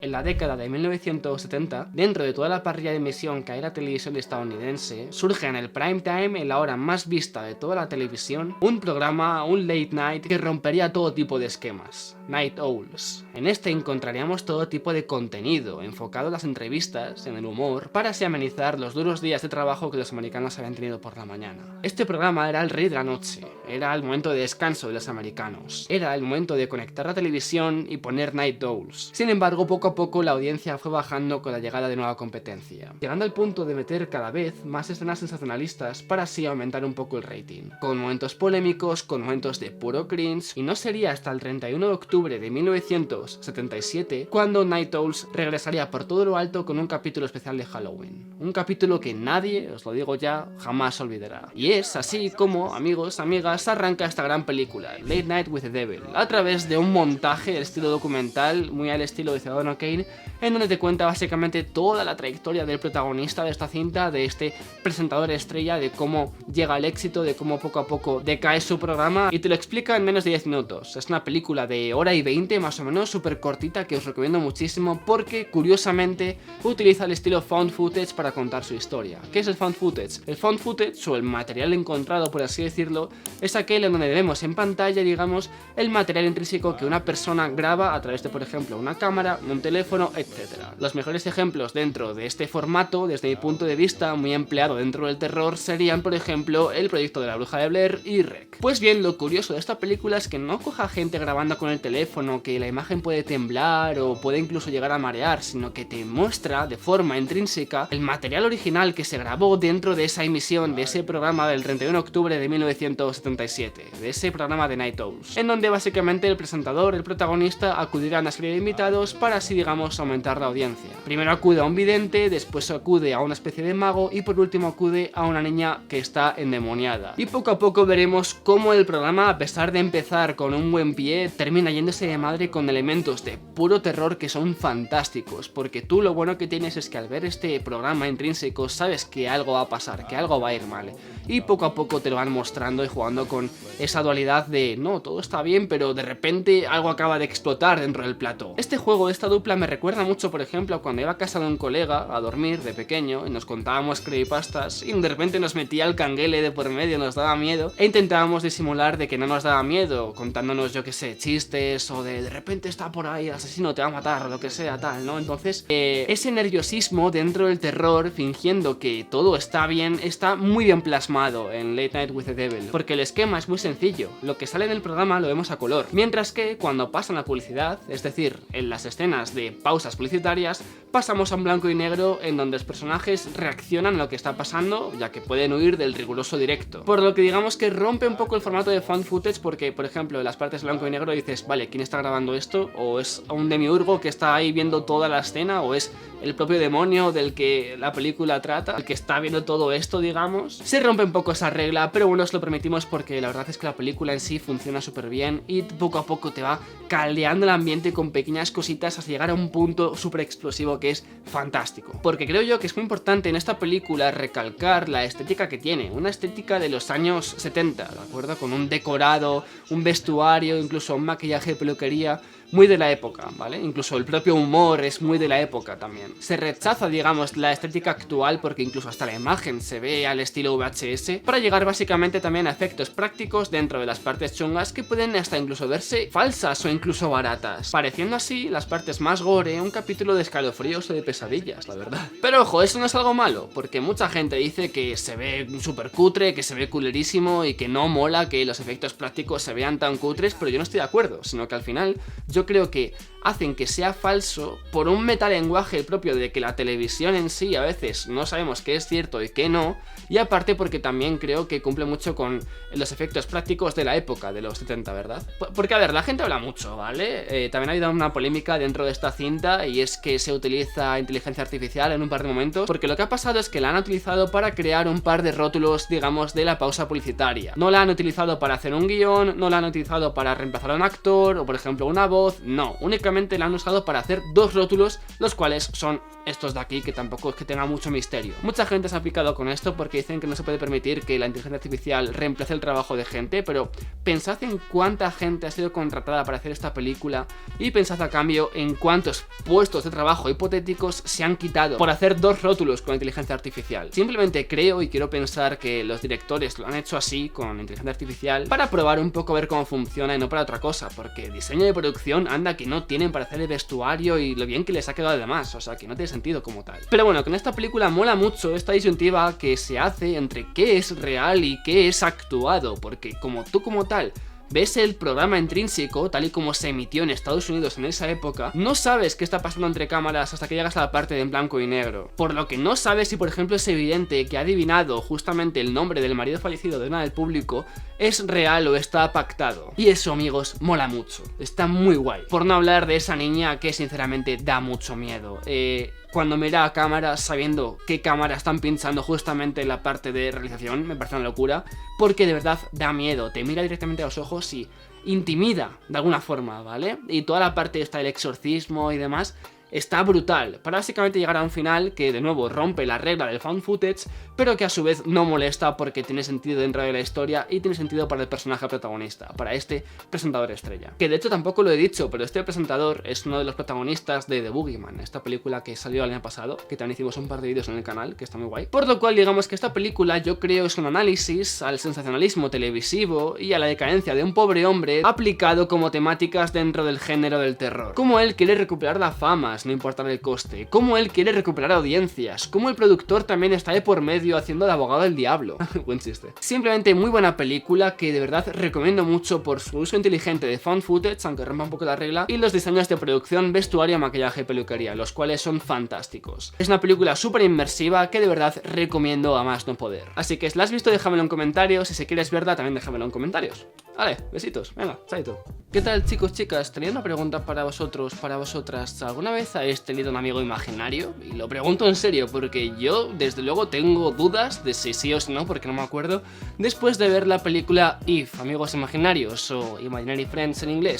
en la década de 1970, dentro de toda la parrilla de emisión que hay en la televisión estadounidense, surge en el prime time, en la hora más vista de toda la televisión, un programa, un late night, que rompería todo tipo de esquemas. Night Owls. En este encontraríamos todo tipo de contenido, enfocado en las entrevistas, en el humor, para así amenizar los duros días de trabajo que los americanos habían tenido por la mañana. Este programa era el rey de la noche, era el momento de descanso de los americanos, era el momento de conectar la televisión y poner Night Owls. Sin embargo, poco a poco la audiencia fue bajando con la llegada de nueva competencia, llegando al punto de meter cada vez más escenas sensacionalistas para así aumentar un poco el rating, con momentos polémicos, con momentos de puro cringe, y no sería hasta el 31 de octubre de 1977 cuando Night Owls regresaría por todo lo alto con un capítulo especial de Halloween, un capítulo que nadie, os lo digo ya, jamás olvidará. Y es así como, amigos, amigas, arranca esta gran película, Late Night with the Devil, a través de un montaje del estilo documental, muy al estilo de Ciudadano Kane, en donde te cuenta básicamente toda la trayectoria del protagonista de esta cinta, de este presentador estrella, de cómo llega al éxito, de cómo poco a poco decae su programa, y te lo explica en menos de 10 minutos. Es una película de hora y 20 más o menos, súper cortita, que os recomiendo muchísimo porque curiosamente utiliza el estilo found footage para contar su historia. ¿Qué es el found footage? El found footage, o el material encontrado por así decirlo, es aquel en donde vemos en pantalla, digamos, el material intrínseco que una persona graba a través de, por ejemplo, una cámara, un teléfono, etc. Los mejores ejemplos dentro de este formato, desde mi punto de vista, muy empleado dentro del terror, serían, por ejemplo, el proyecto de la Bruja de Blair y REC. Pues bien, lo curioso de esta película es que no coja gente grabando con el teléfono, que la imagen puede temblar o puede incluso llegar a marear, sino que te muestra de forma intrínseca el material original que se grabó dentro de esa emisión, de ese programa del 31 de octubre de 1977, de ese programa de Night Owls, en donde básicamente el presentador, el protagonista, acudirá a una serie de invitados para así, digamos, aumentar la audiencia. Primero acude a un vidente, después acude a una especie de mago y por último acude a una niña que está endemoniada. Y poco a poco veremos cómo el programa, a pesar de empezar con un buen pie, termina yéndose de madre con elementos de puro terror que son fantásticos, porque tú lo bueno que tienes es que al ver este programa intrínseco sabes que algo va a pasar, que algo va a ir mal, y poco a poco te lo van mostrando y jugando con esa dualidad de no, todo está bien, pero de repente algo acaba de explotar dentro del plató. Este juego, esta dupla me recuerda mucho, por ejemplo, cuando iba a casa de un colega a dormir de pequeño y nos contábamos creepypastas y de repente nos metía el canguele de por medio, nos daba miedo e intentábamos disimular de que no nos daba miedo, contándonos, yo que sé, chistes o de repente está por ahí el asesino, te va a matar o lo que sea, tal, ¿no? Entonces, ese nerviosismo dentro del terror, fingiendo que todo está bien, está muy bien plasmado en Late Night with the Devil, porque el esquema es muy sencillo, lo que sale en el programa lo vemos a color, mientras que cuando pasan la publicidad, es decir, en las escenas de pausas publicitarias, pasamos a un blanco y negro en donde los personajes reaccionan a lo que está pasando, ya que pueden huir del riguroso directo, por lo que digamos que rompe un poco el formato de found footage, porque por ejemplo en las partes blanco y negro dices, vale, ¿quién está grabando esto? O es un demiurgo que está ahí viendo toda la escena, o es el propio demonio del que la película trata, el que está viendo todo esto, digamos. Se rompe un poco esa regla, pero bueno, os lo permitimos porque la verdad es que la película en sí funciona súper bien y poco a poco te va caldeando el ambiente con pequeñas cositas hasta llegar a un punto súper explosivo que es fantástico. Porque creo yo que es muy importante en esta película recalcar la estética que tiene, una estética de los años 70, ¿de acuerdo? Con un decorado, un vestuario, incluso un maquillaje de peluquería muy de la época, ¿vale? Incluso el propio humor es muy de la época también. Se rechaza, digamos, la estética actual porque incluso hasta la imagen se ve al estilo VHS, para llegar básicamente también a efectos prácticos dentro de las partes chungas que pueden hasta incluso verse falsas o incluso baratas, pareciendo así las partes más gore un capítulo de escalofríos o de pesadillas, la verdad. Pero ojo, eso no es algo malo, porque mucha gente dice que se ve súper cutre, que se ve culerísimo y que no mola que los efectos prácticos se vean tan cutres, pero yo no estoy de acuerdo, sino que al final yo creo que hacen que sea falso por un metalenguaje propio de que la televisión en sí a veces no sabemos qué es cierto y qué no, y aparte porque también creo que cumple mucho con los efectos prácticos de la época de los 70, ¿verdad? Porque a ver, la gente habla mucho, ¿vale? También ha habido una polémica dentro de esta cinta y es que se utiliza inteligencia artificial en un par de momentos, porque lo que ha pasado es que la han utilizado para crear un par de rótulos, digamos, de la pausa publicitaria. No la han utilizado para hacer un guión, no la han utilizado para reemplazar a un actor o por ejemplo una voz, voz, no, únicamente la han usado para hacer dos rótulos, los cuales son estos de aquí, que tampoco es que tenga mucho misterio. Mucha gente se ha picado con esto porque dicen que no se puede permitir que la inteligencia artificial reemplace el trabajo de gente, pero pensad en cuánta gente ha sido contratada para hacer esta película y pensad a cambio en cuántos puestos de trabajo hipotéticos se han quitado por hacer dos rótulos con inteligencia artificial. Simplemente creo y quiero pensar que los directores lo han hecho así con inteligencia artificial para probar un poco, ver cómo funciona y no para otra cosa, porque diseño de producción anda que no tienen para hacer el vestuario y lo bien que les ha quedado además, o sea que no tiene sentido como tal. Pero bueno, con esta película mola mucho esta disyuntiva que se hace entre qué es real y qué es actuado, porque como tú como tal ves el programa intrínseco, tal y como se emitió en Estados Unidos en esa época, no sabes qué está pasando entre cámaras hasta que llegas a la parte de en blanco y negro. Por lo que no sabes si, por ejemplo, ese vidente que ha adivinado justamente el nombre del marido fallecido de una del público es real o está pactado. Y eso, amigos, mola mucho. Está muy guay. Por no hablar de esa niña que sinceramente da mucho miedo. Cuando mira a cámaras sabiendo qué cámara están pinchando justamente en la parte de realización, me parece una locura, porque de verdad da miedo, te mira directamente a los ojos y intimida de alguna forma, ¿vale? Y toda la parte esta del exorcismo y demás está brutal, para básicamente llegar a un final que de nuevo rompe la regla del found footage, pero que a su vez no molesta porque tiene sentido dentro de la historia y tiene sentido para el personaje protagonista, para este presentador estrella. Que de hecho tampoco lo he dicho, pero este presentador es uno de los protagonistas de The Boogeyman, esta película que salió el año pasado, que también hicimos un par de vídeos en el canal, que está muy guay. Por lo cual digamos que esta película yo creo es un análisis al sensacionalismo televisivo y a la decadencia de un pobre hombre aplicado como temáticas dentro del género del terror. Como él quiere recuperar la fama, no importar el coste, cómo él quiere recuperar audiencias, cómo el productor también está de por medio haciendo de abogado del diablo. Buen chiste. Simplemente muy buena película que de verdad recomiendo mucho por su uso inteligente de found footage, aunque rompa un poco la regla, y los diseños de producción, vestuario, maquillaje y peluquería, los cuales son fantásticos. Es una película súper inmersiva que de verdad recomiendo a más no poder. Así que si la has visto, déjamelo en comentarios, y si quieres verla también déjamelo en comentarios. Vale, besitos, venga, chaito. ¿Qué tal, chicos, chicas? Tenía una pregunta para vosotros, para vosotras. ¿Alguna vez habéis tenido un amigo imaginario? Y lo pregunto en serio, porque yo, desde luego, tengo dudas de si sí o si no, porque no me acuerdo, después de ver la película If, Amigos Imaginarios, o Imaginary Friends en inglés.